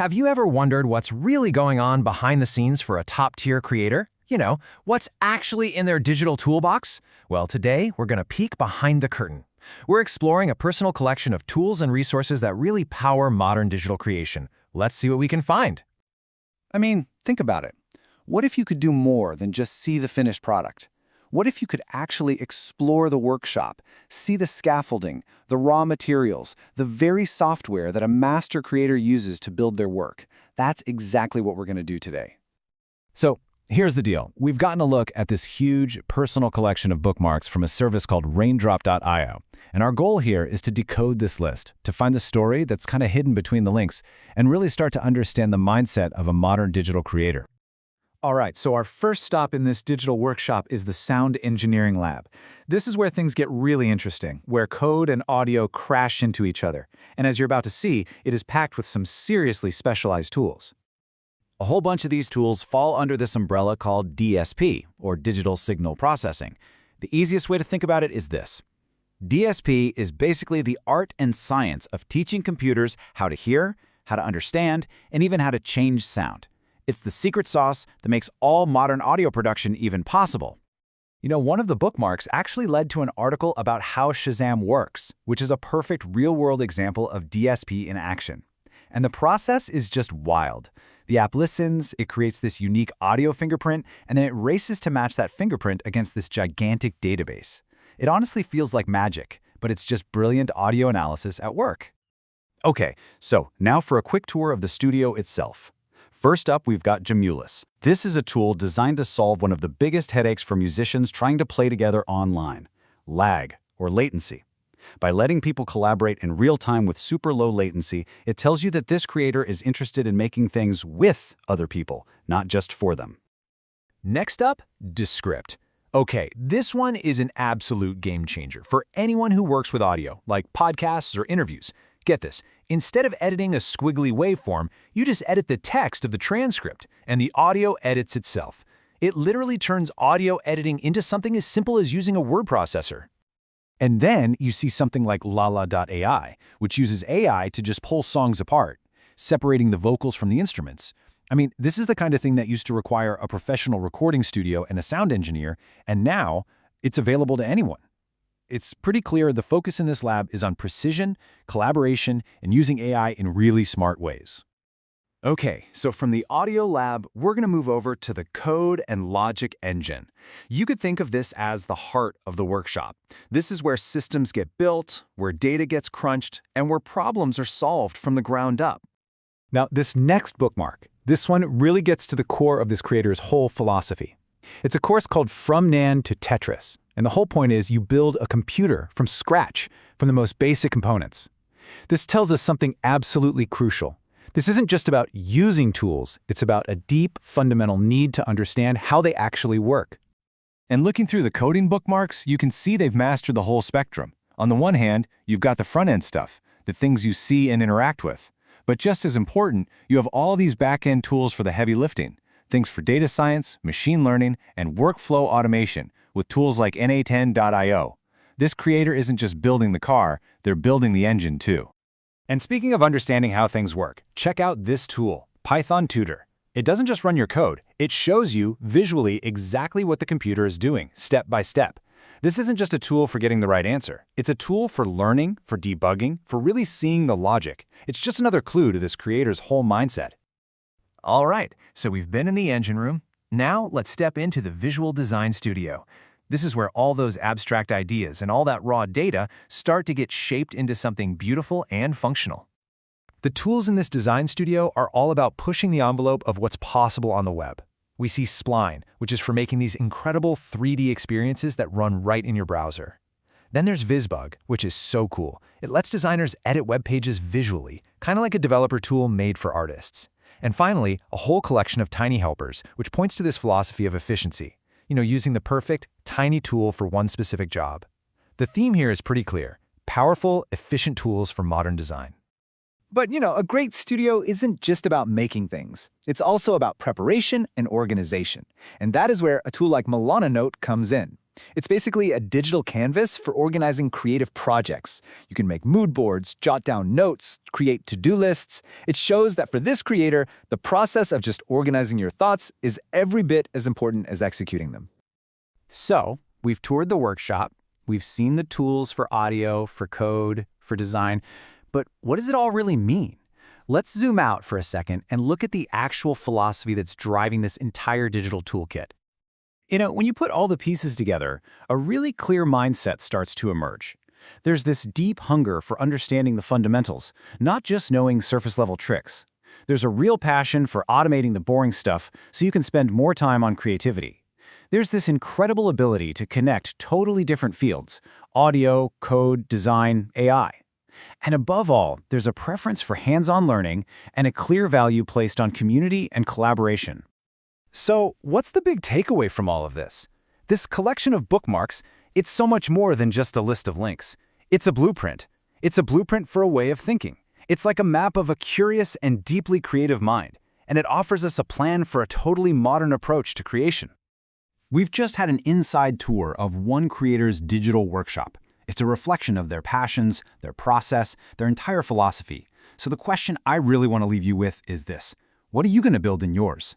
Have you ever wondered what's really going on behind the scenes for a top-tier creator? What's actually in their digital toolbox? Well, today we're going to peek behind the curtain. We're exploring a personal collection of tools and resources that really power modern digital creation. Let's see what we can find. Think about it. What if you could do more than just see the finished product? What if you could actually explore the workshop, see the scaffolding, the raw materials, the very software that a master creator uses to build their work? That's exactly what we're going to do today. So here's the deal. We've gotten a look at this huge personal collection of bookmarks from a service called raindrop.io. And our goal here is to decode this list, to find the story that's kind of hidden between the links, and really start to understand the mindset of a modern digital creator. All right, so our first stop in this digital workshop is the Sound Engineering Lab. This is where things get really interesting, where code and audio crash into each other. And as you're about to see, it is packed with some seriously specialized tools. A whole bunch of these tools fall under this umbrella called DSP, or Digital Signal Processing. The easiest way to think about it is this. DSP is basically the art and science of teaching computers how to hear, how to understand, and even how to change sound. It's the secret sauce that makes all modern audio production even possible. One of the bookmarks actually led to an article about how Shazam works, which is a perfect real-world example of DSP in action. And the process is just wild. The app listens, it creates this unique audio fingerprint, and then it races to match that fingerprint against this gigantic database. It honestly feels like magic, but it's just brilliant audio analysis at work. Okay, so now for a quick tour of the studio itself. First up, we've got Jamulus. This is a tool designed to solve one of the biggest headaches for musicians trying to play together online: lag, or latency. By letting people collaborate in real time with super low latency, it tells you that this creator is interested in making things with other people, not just for them. Next up, Descript. Okay, this one is an absolute game changer for anyone who works with audio, like podcasts or interviews. Get this, instead of editing a squiggly waveform, you just edit the text of the transcript, and the audio edits itself. It literally turns audio editing into something as simple as using a word processor. And then you see something like Lala.ai, which uses AI to just pull songs apart, separating the vocals from the instruments. This is the kind of thing that used to require a professional recording studio and a sound engineer, and now it's available to anyone. It's pretty clear the focus in this lab is on precision, collaboration, and using AI in really smart ways. Okay, so from the audio lab, we're going to move over to the code and logic engine. You could think of this as the heart of the workshop. This is where systems get built, where data gets crunched, and where problems are solved from the ground up. Now, this next bookmark, this one really gets to the core of this creator's whole philosophy. It's a course called From NAND to Tetris, and the whole point is you build a computer from scratch, from the most basic components. This tells us something absolutely crucial. This isn't just about using tools, it's about a deep, fundamental need to understand how they actually work. And looking through the coding bookmarks, you can see they've mastered the whole spectrum. On the one hand, you've got the front-end stuff, the things you see and interact with. But just as important, you have all these back-end tools for the heavy lifting, things for data science, machine learning, and workflow automation, with tools like na10.io. This creator isn't just building the car, they're building the engine too. And speaking of understanding how things work, check out this tool, Python Tutor. It doesn't just run your code, it shows you visually exactly what the computer is doing, step by step. This isn't just a tool for getting the right answer. It's a tool for learning, for debugging, for really seeing the logic. It's just another clue to this creator's whole mindset. All right, so we've been in the engine room. Now let's step into the visual design studio. This is where all those abstract ideas and all that raw data start to get shaped into something beautiful and functional. The tools in this design studio are all about pushing the envelope of what's possible on the web. We see Spline, which is for making these incredible 3D experiences that run right in your browser. Then there's VisBug, which is so cool. It lets designers edit web pages visually, kind of like a developer tool made for artists. And finally, a whole collection of tiny helpers, which points to this philosophy of efficiency. Using the perfect, tiny tool for one specific job. The theme here is pretty clear: powerful, efficient tools for modern design. But a great studio isn't just about making things. It's also about preparation and organization. And that is where a tool like Milana Note comes in. It's basically a digital canvas for organizing creative projects. You can make mood boards, jot down notes, create to-do lists. It shows that for this creator, the process of just organizing your thoughts is every bit as important as executing them. So, we've toured the workshop, we've seen the tools for audio, for code, for design, but what does it all really mean? Let's zoom out for a second and look at the actual philosophy that's driving this entire digital toolkit. When you put all the pieces together, a really clear mindset starts to emerge. There's this deep hunger for understanding the fundamentals, not just knowing surface-level tricks. There's a real passion for automating the boring stuff so you can spend more time on creativity. There's this incredible ability to connect totally different fields: audio, code, design, AI. And above all, there's a preference for hands-on learning and a clear value placed on community and collaboration. So, what's the big takeaway from all of this? This collection of bookmarks, it's so much more than just a list of links. It's a blueprint. It's a blueprint for a way of thinking. It's like a map of a curious and deeply creative mind, and it offers us a plan for a totally modern approach to creation. We've just had an inside tour of one creator's digital workshop. It's a reflection of their passions, their process, their entire philosophy. So the question I really want to leave you with is this: what are you going to build in yours?